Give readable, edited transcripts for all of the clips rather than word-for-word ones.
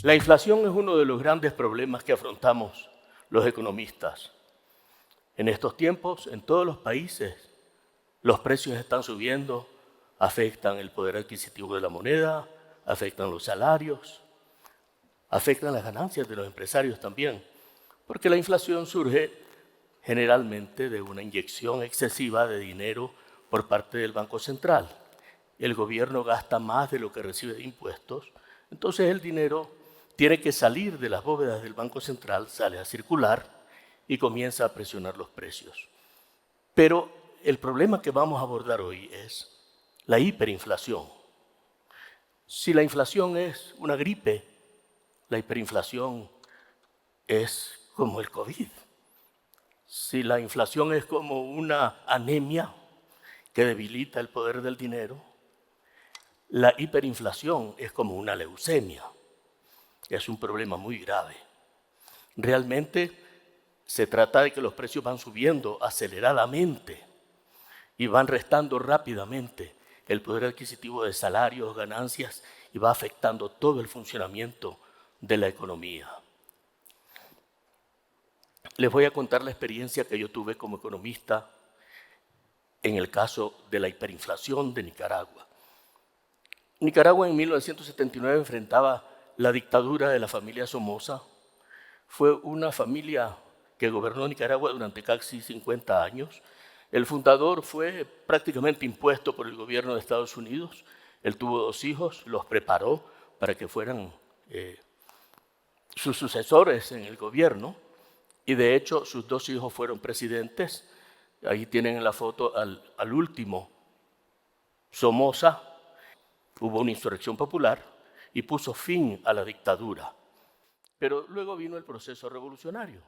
La inflación es uno de los grandes problemas que afrontamos los economistas. En estos tiempos, en todos los países, los precios están subiendo, afectan el poder adquisitivo de la moneda, afectan los salarios, afectan las ganancias de los empresarios también, porque la inflación surge generalmente de una inyección excesiva de dinero por parte del Banco Central. El gobierno gasta más de lo que recibe de impuestos, entonces el dinero tiene que salir de las bóvedas del Banco Central, sale a circular y comienza a presionar los precios. Pero el problema que vamos a abordar hoy es la hiperinflación. Si la inflación es una gripe, la hiperinflación es como el COVID. Si la inflación es como una anemia que debilita el poder del dinero, la hiperinflación es como una leucemia. Es un problema muy grave. Realmente se trata de que los precios van subiendo aceleradamente y van restando rápidamente el poder adquisitivo de salarios, ganancias, y va afectando todo el funcionamiento de la economía. Les voy a contar la experiencia que yo tuve como economista en el caso de la hiperinflación de Nicaragua. Nicaragua en 1979 enfrentaba la dictadura de la familia Somoza. Fue una familia que gobernó Nicaragua durante casi 50 años. El fundador fue prácticamente impuesto por el gobierno de Estados Unidos. Él tuvo 2 hijos, los preparó para que fueran sus sucesores en el gobierno. Y de hecho, sus 2 hijos fueron presidentes. Ahí tienen en la foto al último, Somoza. Hubo una insurrección popular y puso fin a la dictadura. Pero luego vino el proceso revolucionario.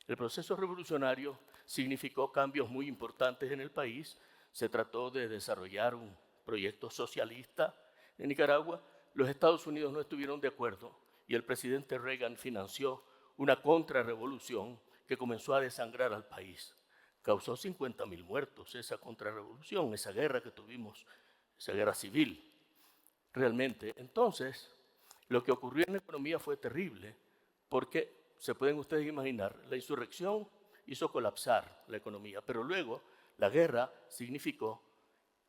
El proceso revolucionario significó cambios muy importantes en el país. Se trató de desarrollar un proyecto socialista en Nicaragua. Los Estados Unidos no estuvieron de acuerdo y el presidente Reagan financió una contrarrevolución que comenzó a desangrar al país. Causó 50.000 muertos esa contrarrevolución, esa guerra que tuvimos, esa guerra civil. Realmente, entonces, lo que ocurrió en la economía fue terrible porque, se pueden ustedes imaginar, la insurrección hizo colapsar la economía, pero luego la guerra significó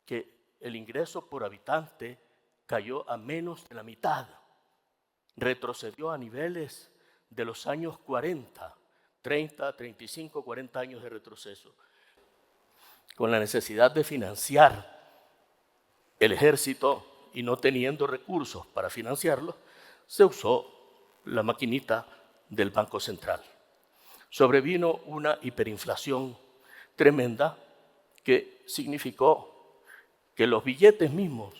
que el ingreso por habitante cayó a menos de la mitad. Retrocedió a niveles de los años 40, 30, 35, 40 años de retroceso. Con la necesidad de financiar el ejército y no teniendo recursos para financiarlo, se usó la maquinita del Banco Central. Sobrevino una hiperinflación tremenda que significó que los billetes mismos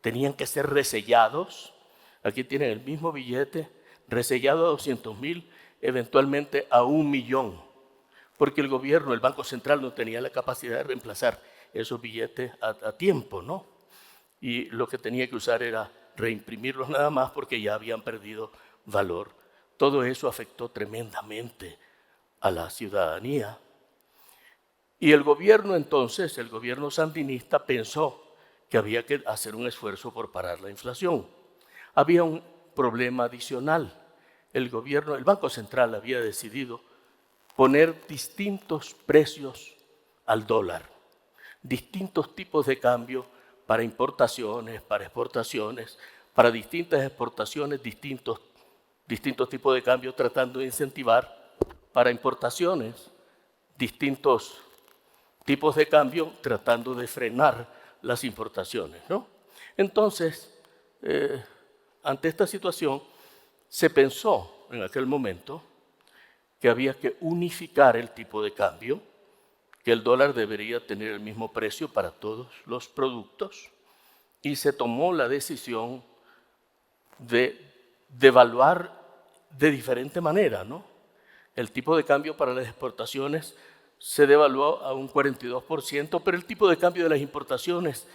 tenían que ser resellados. Aquí tienen el mismo billete, resellado a 200.000, eventualmente a 1.000.000, porque el gobierno, el Banco Central, no tenía la capacidad de reemplazar esos billetes a tiempo, ¿no? Y lo que tenía que usar era reimprimirlos nada más porque ya habían perdido valor. Todo eso afectó tremendamente a la ciudadanía. Y el gobierno entonces, el gobierno sandinista, pensó que había que hacer un esfuerzo por parar la inflación. Había un problema adicional. El Banco Central había decidido poner distintos precios al dólar, distintos tipos de cambio para importaciones, para exportaciones, para distintas exportaciones, distintos tipos de cambio, tratando de incentivar para importaciones, distintos tipos de cambio, tratando de frenar las importaciones, ¿no? Entonces, ante esta situación, se pensó en aquel momento que había que unificar el tipo de cambio, que el dólar debería tener el mismo precio para todos los productos, y se tomó la decisión de devaluar de diferente manera, ¿no? El tipo de cambio para las exportaciones se devaluó a un 42%, pero el tipo de cambio de las importaciones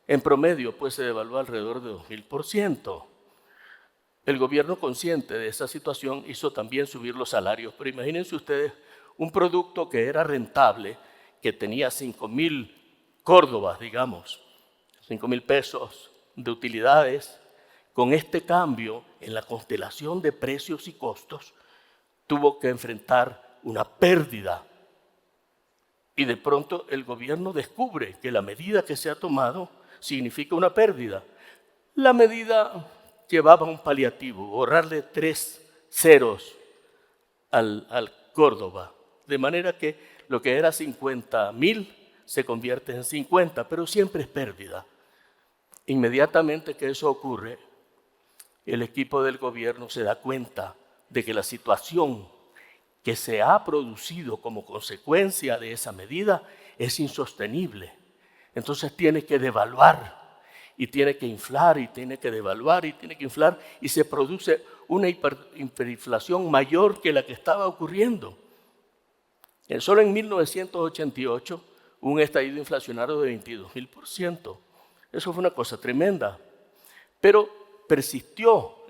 en promedio pues se devaluó alrededor de 2.000%. El gobierno, consciente de esa situación, hizo también subir los salarios, pero imagínense ustedes un producto que era rentable, que tenía 5.000 córdobas, digamos, 5.000 pesos de utilidades, con este cambio en la constelación de precios y costos, tuvo que enfrentar una pérdida. Y de pronto el gobierno descubre que la medida que se ha tomado significa una pérdida. La medida llevaba un paliativo, borrarle 3 ceros al Córdoba, de manera que lo que era 50.000 se convierte en 50, pero siempre es pérdida. Inmediatamente que eso ocurre, el equipo del gobierno se da cuenta de que la situación que se ha producido como consecuencia de esa medida es insostenible. Entonces tiene que devaluar y tiene que inflar y tiene que devaluar y tiene que inflar y se produce una hiperinflación mayor que la que estaba ocurriendo. Solo en 1988 un estallido inflacionario de 22.000%. Eso fue una cosa tremenda. Pero persistió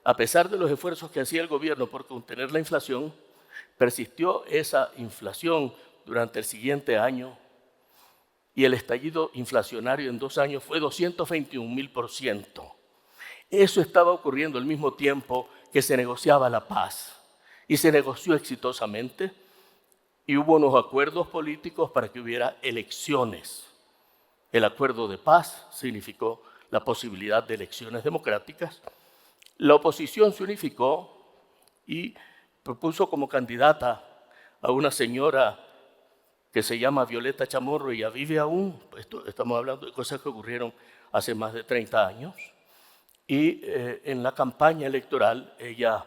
a pesar de los esfuerzos que hacía el gobierno por contener la inflación, persistió esa inflación durante el siguiente año y el estallido inflacionario en 2 años fue 221.000%. Eso estaba ocurriendo al mismo tiempo que se negociaba la paz y se negoció exitosamente y hubo unos acuerdos políticos para que hubiera elecciones. El acuerdo de paz significó la posibilidad de elecciones democráticas. La oposición se unificó y propuso como candidata a una señora que se llama Violeta Chamorro, y ella vive aún, estamos hablando de cosas que ocurrieron hace más de 30 años, y en la campaña electoral ella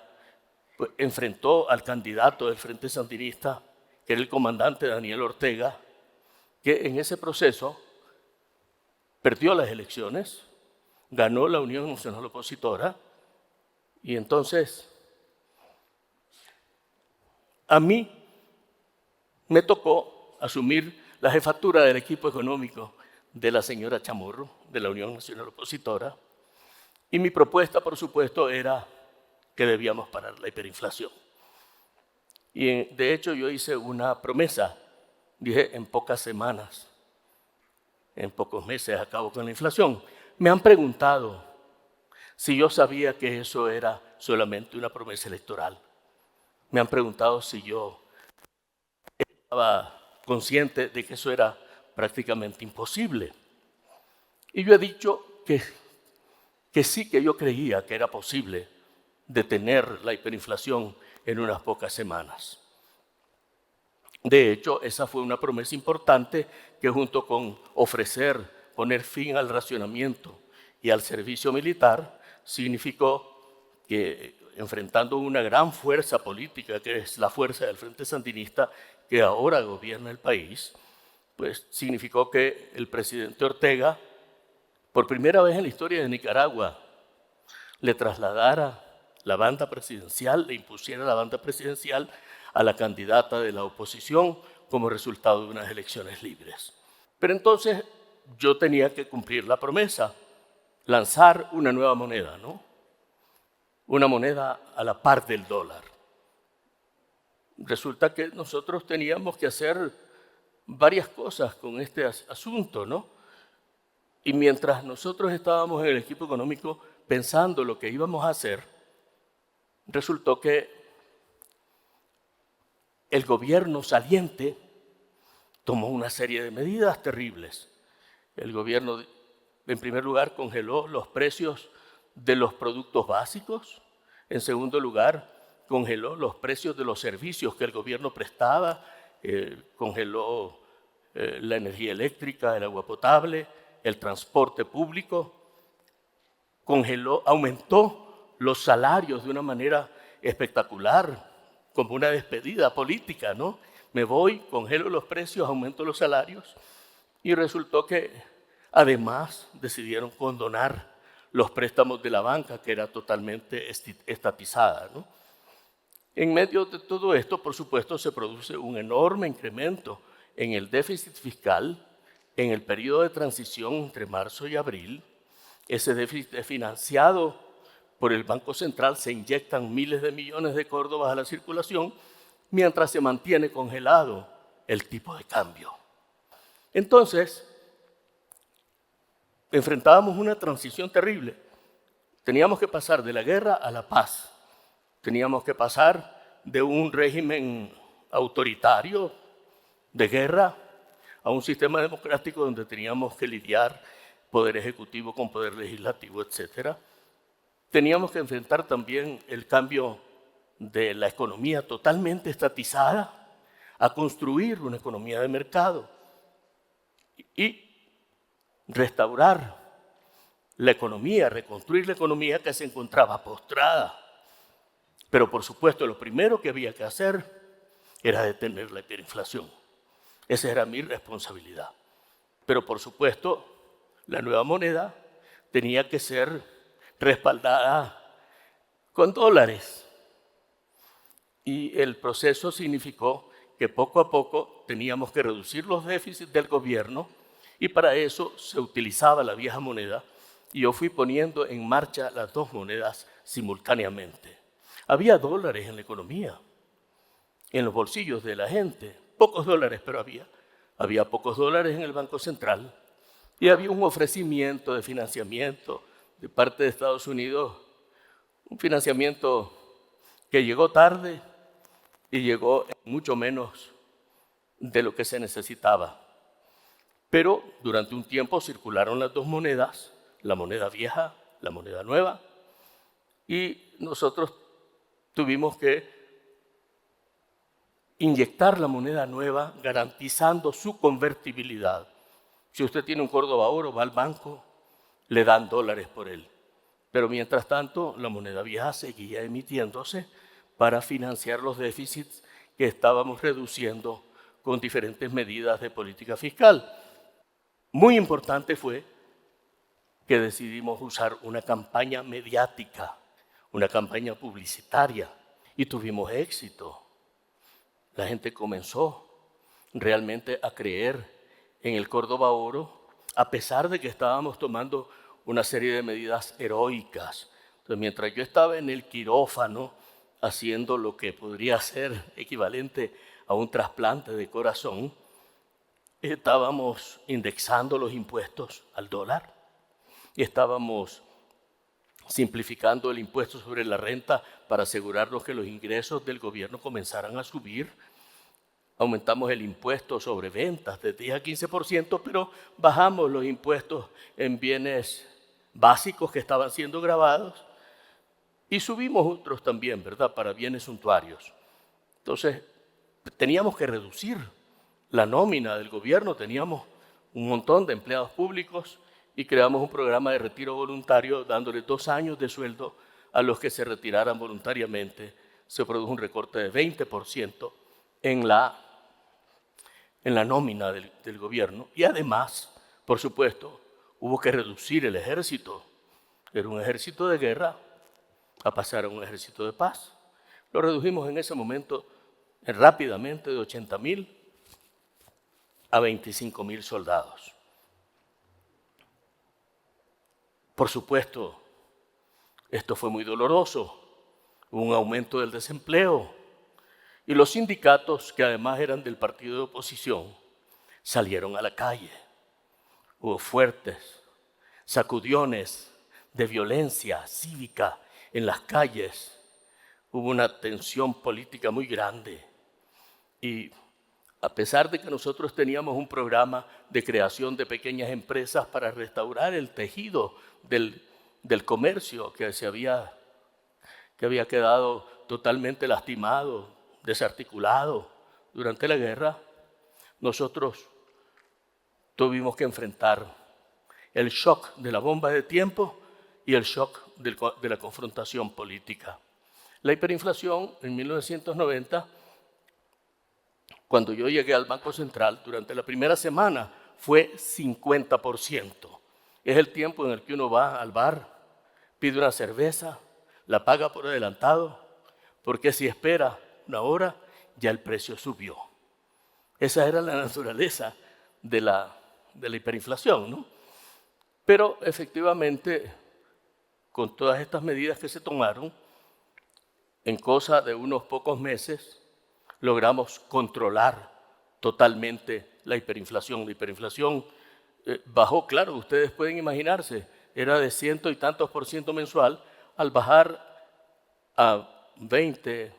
enfrentó al candidato del Frente Sandinista, que era el comandante Daniel Ortega, que en ese proceso perdió las elecciones, ganó la Unión Nacional Opositora, y entonces a mí me tocó asumir la jefatura del equipo económico de la señora Chamorro, de la Unión Nacional Opositora, y mi propuesta, por supuesto, era que debíamos parar la hiperinflación. Y de hecho yo hice una promesa, dije en pocas semanas, en pocos meses acabo con la inflación. Me han preguntado si yo sabía que eso era solamente una promesa electoral. Me han preguntado si yo estaba consciente de que eso era prácticamente imposible. Y yo he dicho que sí, que yo creía que era posible detener la hiperinflación en unas pocas semanas. De hecho, esa fue una promesa importante que junto con poner fin al racionamiento y al servicio militar, significó que enfrentando una gran fuerza política, que es la fuerza del Frente Sandinista, que ahora gobierna el país, pues significó que el presidente Ortega, por primera vez en la historia de Nicaragua, le trasladara la banda presidencial, le impusiera la banda presidencial a la candidata de la oposición como resultado de unas elecciones libres. Pero entonces yo tenía que cumplir la promesa, lanzar una nueva moneda, ¿no? Una moneda a la par del dólar. Resulta que nosotros teníamos que hacer varias cosas con este asunto, ¿no? Y mientras nosotros estábamos en el equipo económico pensando lo que íbamos a hacer, resultó que el gobierno saliente tomó una serie de medidas terribles. El gobierno, en primer lugar, congeló los precios de los productos básicos. En segundo lugar, congeló los precios de los servicios que el gobierno prestaba, congeló la energía eléctrica, el agua potable, el transporte público, aumentó los salarios de una manera espectacular, como una despedida política, ¿no? Me voy, congelo los precios, aumento los salarios, y resultó que además decidieron condonar los préstamos de la banca, que era totalmente estatizada, ¿no? En medio de todo esto, por supuesto, se produce un enorme incremento en el déficit fiscal en el periodo de transición entre marzo y abril. Ese déficit es financiado por el Banco Central, se inyectan miles de millones de córdobas a la circulación, mientras se mantiene congelado el tipo de cambio. Entonces, enfrentábamos una transición terrible. Teníamos que pasar de la guerra a la paz. Teníamos que pasar de un régimen autoritario de guerra a un sistema democrático donde teníamos que lidiar poder ejecutivo con poder legislativo, etc. Teníamos que enfrentar también el cambio de la economía totalmente estatizada a construir una economía de mercado y restaurar la economía, reconstruir la economía que se encontraba postrada. Pero por supuesto lo primero que había que hacer era detener la hiperinflación. Esa era mi responsabilidad. Pero por supuesto la nueva moneda tenía que ser respaldada con dólares. Y el proceso significó que poco a poco teníamos que reducir los déficits del gobierno y para eso se utilizaba la vieja moneda y yo fui poniendo en marcha las dos monedas simultáneamente. Había dólares en la economía, en los bolsillos de la gente, pocos dólares, pero había pocos dólares en el Banco Central y había un ofrecimiento de financiamiento de parte de Estados Unidos, un financiamiento que llegó tarde y llegó mucho menos de lo que se necesitaba. Pero durante un tiempo circularon las dos monedas, la moneda vieja, la moneda nueva, y nosotros tuvimos que inyectar la moneda nueva garantizando su convertibilidad. Si usted tiene un Córdoba oro, va al banco, le dan dólares por él. Pero mientras tanto, la moneda vieja seguía emitiéndose para financiar los déficits que estábamos reduciendo con diferentes medidas de política fiscal. Muy importante fue que decidimos usar una campaña mediática, una campaña publicitaria, y tuvimos éxito. La gente comenzó realmente a creer en el Córdoba oro, a pesar de que estábamos tomando una serie de medidas heroicas. Entonces, mientras yo estaba en el quirófano haciendo lo que podría ser equivalente a un trasplante de corazón, estábamos indexando los impuestos al dólar y estábamos simplificando el impuesto sobre la renta para asegurarnos que los ingresos del gobierno comenzaran a subir. Aumentamos el impuesto sobre ventas de 10 a 15%, pero bajamos los impuestos en bienes básicos que estaban siendo gravados y subimos otros también, ¿verdad?, para bienes suntuarios. Entonces, teníamos que reducir la nómina del gobierno, teníamos un montón de empleados públicos y creamos un programa de retiro voluntario dándole 2 años de sueldo a los que se retiraran voluntariamente. Se produjo un recorte de 20% en la nómina del gobierno y además, por supuesto, hubo que reducir el ejército. Era un ejército de guerra a pasar a un ejército de paz. Lo redujimos en ese momento rápidamente de 80,000 a 25,000 soldados. Por supuesto, esto fue muy doloroso. Hubo un aumento del desempleo y los sindicatos, que además eran del partido de oposición, salieron a la calle. Hubo fuertes sacudiones de violencia cívica en las calles. Hubo una tensión política muy grande y a pesar de que nosotros teníamos un programa de creación de pequeñas empresas para restaurar el tejido del comercio que había quedado totalmente lastimado, desarticulado durante la guerra, nosotros tuvimos que enfrentar el shock de la bomba de tiempo y el shock de la confrontación política. La hiperinflación en 1990, cuando yo llegué al Banco Central, durante la primera semana fue 50%. Es el tiempo en el que uno va al bar, pide una cerveza, la paga por adelantado, porque si espera una hora, ya el precio subió. Esa era la naturaleza de la hiperinflación, ¿no? Pero efectivamente, con todas estas medidas que se tomaron, en cosa de unos pocos meses, logramos controlar totalmente la hiperinflación. La hiperinflación bajó, claro, ustedes pueden imaginarse, era de 100 y tantos % mensual, al bajar a 20,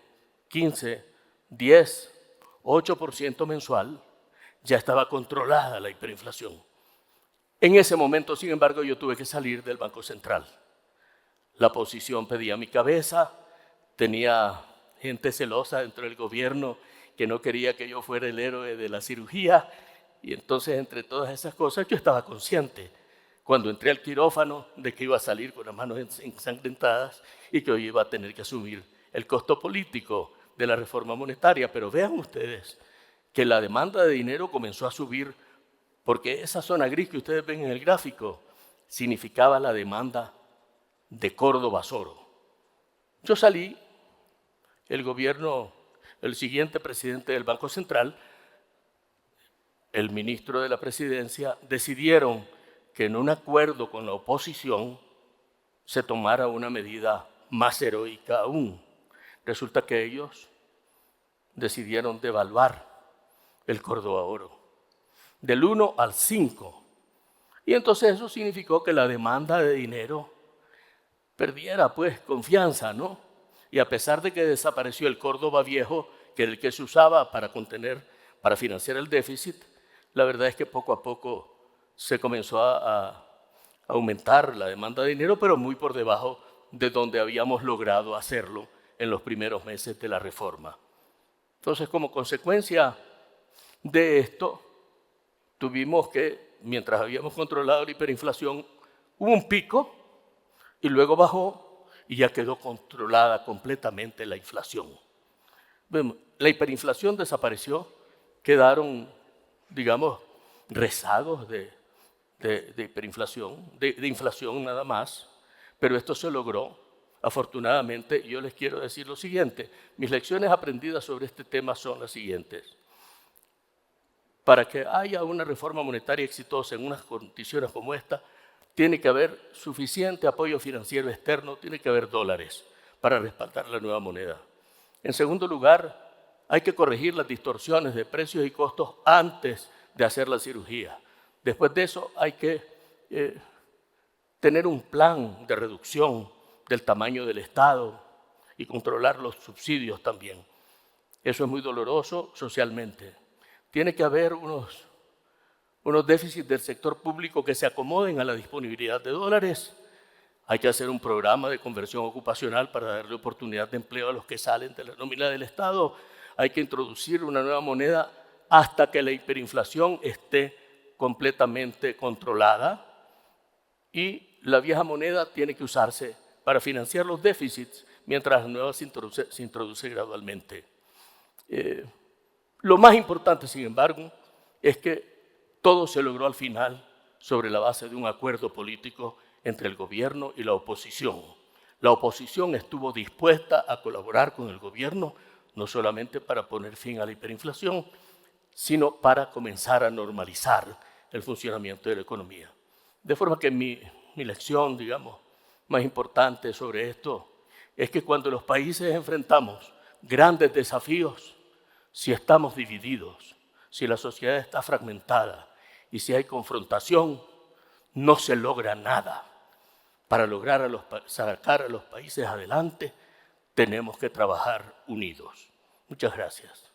15, 10, 8% mensual, ya estaba controlada la hiperinflación. En ese momento, sin embargo, yo tuve que salir del Banco Central. La oposición pedía mi cabeza, tenía gente celosa dentro del gobierno que no quería que yo fuera el héroe de la cirugía, y entonces entre todas esas cosas yo estaba consciente cuando entré al quirófano de que iba a salir con las manos ensangrentadas y que hoy iba a tener que asumir el costo político de la reforma monetaria. Pero vean ustedes que la demanda de dinero comenzó a subir porque esa zona gris que ustedes ven en el gráfico significaba la demanda de Córdoba Soro. Yo salí, el gobierno, el siguiente presidente del Banco Central, el ministro de la Presidencia, decidieron que en un acuerdo con la oposición se tomara una medida más heroica aún. Resulta que ellos decidieron devaluar el Córdoba Oro del 1 al 5. Y entonces eso significó que la demanda de dinero perdiera pues confianza, ¿no? Y a pesar de que desapareció el Córdoba viejo, que era el que se usaba para financiar el déficit, la verdad es que poco a poco se comenzó a aumentar la demanda de dinero, pero muy por debajo de donde habíamos logrado hacerlo en los primeros meses de la reforma. Entonces, como consecuencia de esto, tuvimos que, mientras habíamos controlado la hiperinflación, hubo un pico y luego bajó y ya quedó controlada completamente la inflación. La hiperinflación desapareció, quedaron, digamos, rezagos de hiperinflación, de inflación nada más, pero esto se logró. Afortunadamente, yo les quiero decir lo siguiente, mis lecciones aprendidas sobre este tema son las siguientes. Para que haya una reforma monetaria exitosa en unas condiciones como esta, tiene que haber suficiente apoyo financiero externo, tiene que haber dólares para respaldar la nueva moneda. En segundo lugar, hay que corregir las distorsiones de precios y costos antes de hacer la cirugía. Después de eso hay que tener un plan de reducción del tamaño del Estado y controlar los subsidios también. Eso es muy doloroso socialmente. Tiene que haber unos déficits del sector público que se acomoden a la disponibilidad de dólares. Hay que hacer un programa de conversión ocupacional para darle oportunidad de empleo a los que salen de la nómina del Estado. Hay que introducir una nueva moneda hasta que la hiperinflación esté completamente controlada, y la vieja moneda tiene que usarse para financiar los déficits mientras la nueva se introduce gradualmente. Lo más importante, sin embargo, es que todo se logró al final sobre la base de un acuerdo político entre el gobierno y la oposición. La oposición estuvo dispuesta a colaborar con el gobierno, no solamente para poner fin a la hiperinflación, sino para comenzar a normalizar el funcionamiento de la economía. De forma que mi lección, digamos, más importante sobre esto es que cuando los países enfrentamos grandes desafíos, si estamos divididos, si la sociedad está fragmentada y si hay confrontación, no se logra nada. Para lograr sacar a los países adelante, tenemos que trabajar unidos. Muchas gracias.